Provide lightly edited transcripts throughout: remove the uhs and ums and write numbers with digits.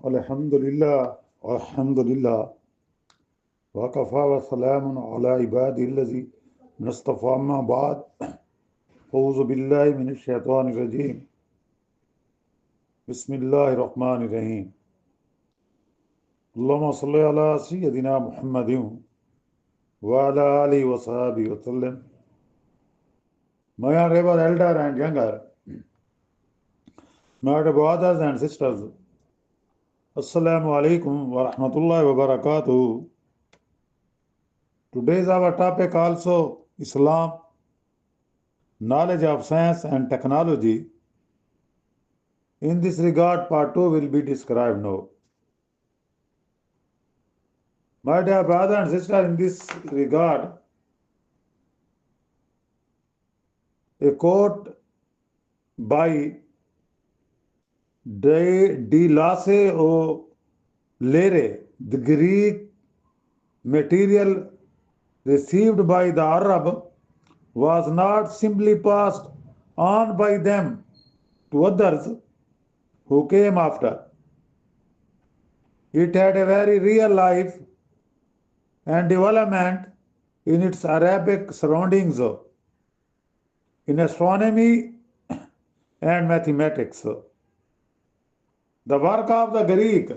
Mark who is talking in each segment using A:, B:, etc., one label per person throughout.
A: Alhamdulillah, Alhamdulillah, wa kafa wa salamun ala ibadi allazi nastafa amma ba'd. Auzu billahi minash shaitanir rajim. Bismillahir rahmanir rahim. Allahumma salli ala sayyidina Muhammadin wa ala alihi wa sahbihi wa sallam. My honorable elder and younger, my brothers and sisters, Assalamu alaikum wa rahmatullahi wa barakatuh. Today's our topic also Islam, knowledge of science and technology. In this regard, part 2 will be described now. My dear brother and sister, in this regard, a quote by De Lasse o Lere, the Greek material received by the Arab was not simply passed on by them to others who came after. It had a very real life and development in its Arabic surroundings, in astronomy and mathematics. The work of the Greek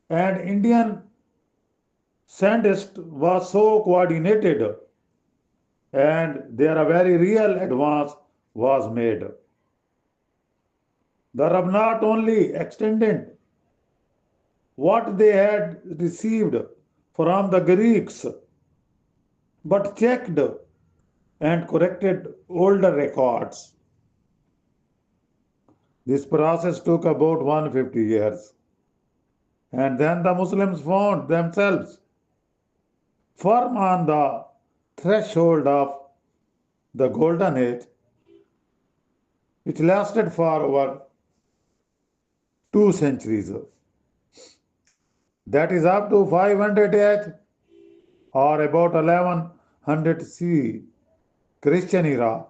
A: and Indian scientists was so coordinated and there a very real advance was made. The Arab not only extended what they had received from the Greeks, but checked and corrected older records. This process took about 150 years. And then the Muslims found themselves firm on the threshold of the Golden Age, which lasted for over 2 centuries. That is up to 500 AH or about 1100 CE, Christian era.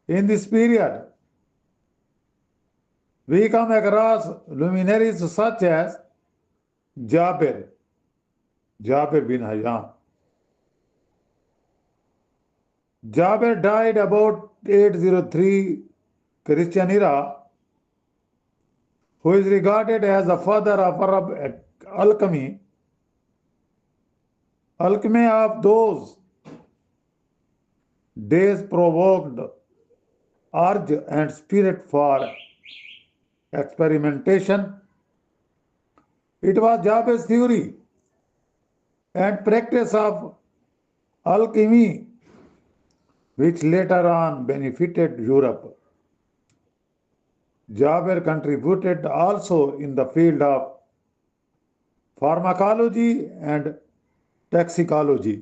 A: In this period, we come across luminaries such as Jabir bin Hayyan. Jabir died about 803 Christian era, who is regarded as the father of Arab alchemy. Alchemy of those days provoked urge and spirit for experimentation. It was Jabir's theory and practice of alchemy which later on benefited Europe. Jabir contributed also in the field of pharmacology and toxicology.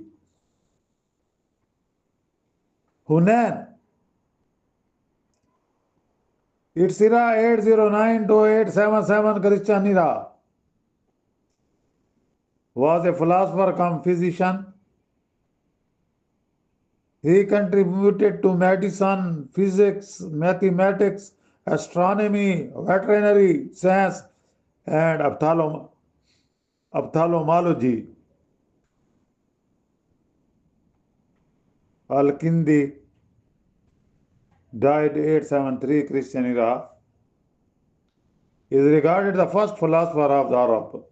A: Hunain, its era 809 to 877 Christian era, was a philosopher come physician. He contributed to medicine, physics, mathematics, astronomy, veterinary science, and ophthalmology. Al-Kindi died 873 Christian era. He is regarded the first philosopher of the Arab.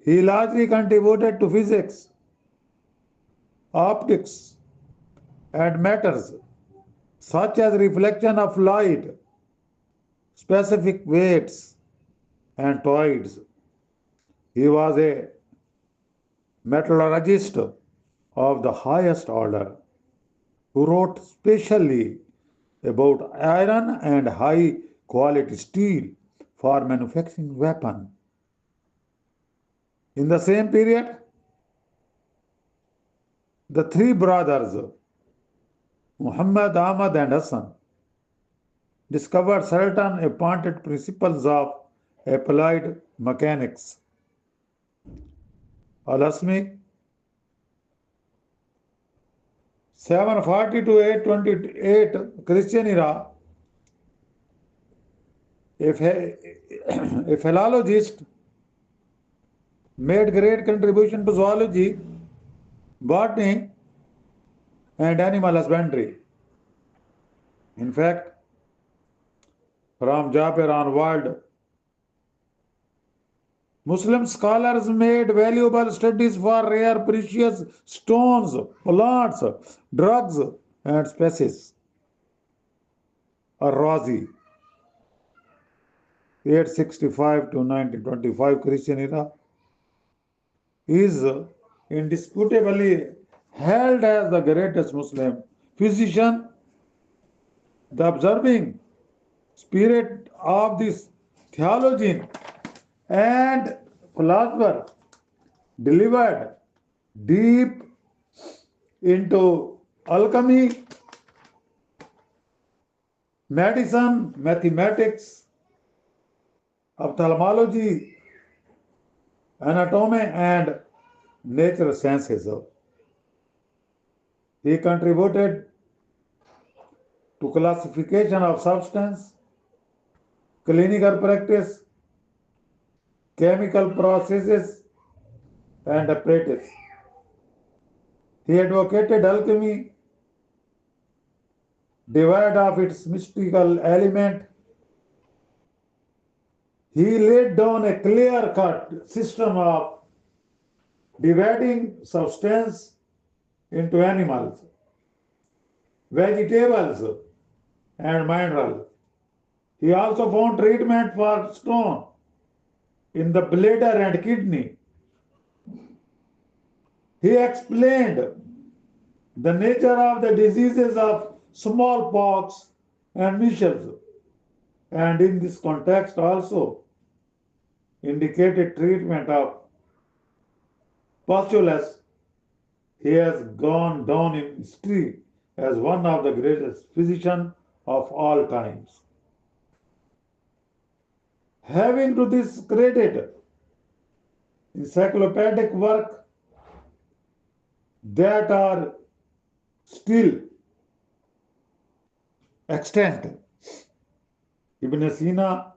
A: He largely contributed to physics, optics, and matters such as reflection of light, specific weights, and toids. He was a metallurgist of the highest order, who wrote specially about iron and high quality steel for manufacturing weapons. In the same period, the 3 brothers, Muhammad, Ahmad, and Hassan, discovered certain important principles of applied mechanics. Al-Asmi, 740 to 828 Christian era, A philologist made great contribution to zoology, botany, and animal husbandry. In fact, from Jafar onward, Muslim scholars made valuable studies for rare precious stones, plants, drugs, and species. Ar-Razi, 865 to 1925 Christian era, is indisputably held as the greatest Muslim physician. The observing spirit of this theologian and philosopher delivered deep into alchemy, medicine, mathematics, ophthalmology, anatomy, and nature sciences. He contributed to classification of substance, clinical practice, chemical processes, and apparatus. He advocated alchemy, devoid of its mystical element. He laid down a clear-cut system of dividing substance into animals, vegetables, and minerals. He also found treatment for stone in the bladder and kidney. He explained the nature of the diseases of smallpox and measles, and in this context also indicated treatment of pustules. He has gone down in history as one of the greatest physicians of all times. Having to this credit encyclopedic work that are still extant. Ibn Sina,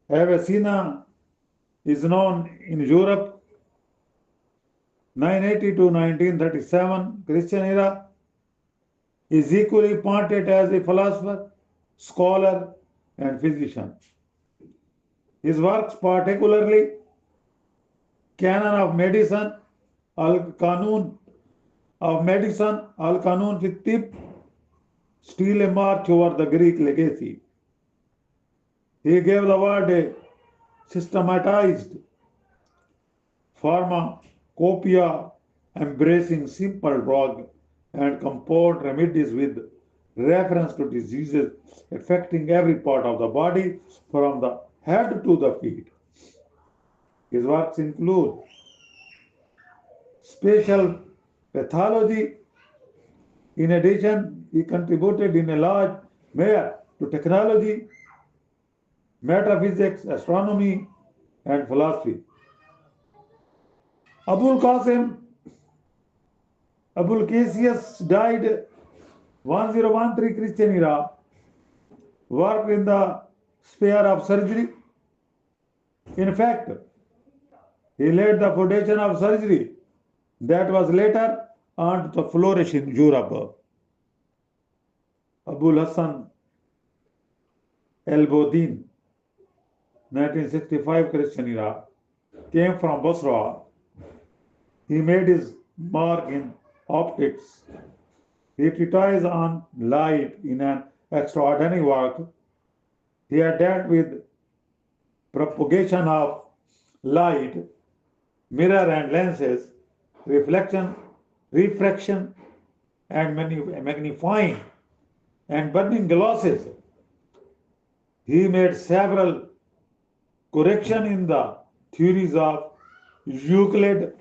A: Avicenna is known in Europe, 980 to 1937 Christian era, is equally pointed as a philosopher, scholar, and physician. His works, particularly Canon of Medicine, Al-Qanun of Medicine, Al-Qanun fi Tib, still a march over the Greek legacy. He gave the world a systematized pharmacopoeia embracing simple drug and compound remedies with reference to diseases affecting every part of the body from the head to the feet. His works include spatial pathology. In addition, he contributed in a large measure to technology, metaphysics, astronomy, and philosophy. Abul Qasim, Abul Cassius died 1013 Christian era, worked in the sphere of surgery. In fact, he laid the foundation of surgery that was later on to flourish in Europe. Abul Hassan El-Bodin, 1965 Christian era, came from Basra. He made his mark in optics. He treatise on light in an extraordinary work. He had dealt with propagation of light, mirror and lenses, reflection, refraction, and magnifying and burning glasses. He made several corrections in the theories of Euclid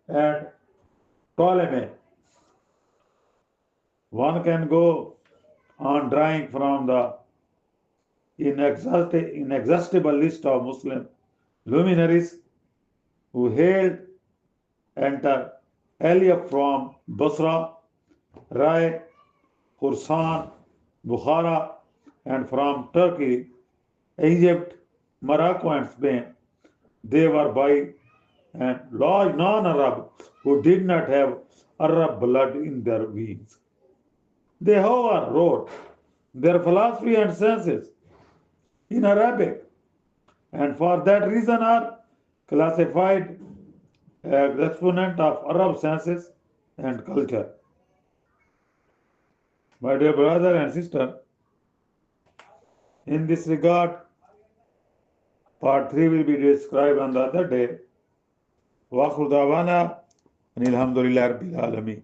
A: and Ptolemy. One can go on drawing from the inexhaustible list of Muslim luminaries who hailed enter Aliyah from Basra, Rai, Khursan, Bukhara, and from Turkey, Egypt, Morocco, and Spain. They were by and large non-Arab who did not have Arab blood in their veins. They, however, wrote their philosophy and sciences in Arabic, and for that reason are classified as exponent of Arab sciences and culture. My dear brother and sister, in this regard, part 3 will be described on the other day. Wa akhiru da'wana, and alhamdulillah rabbil alameen.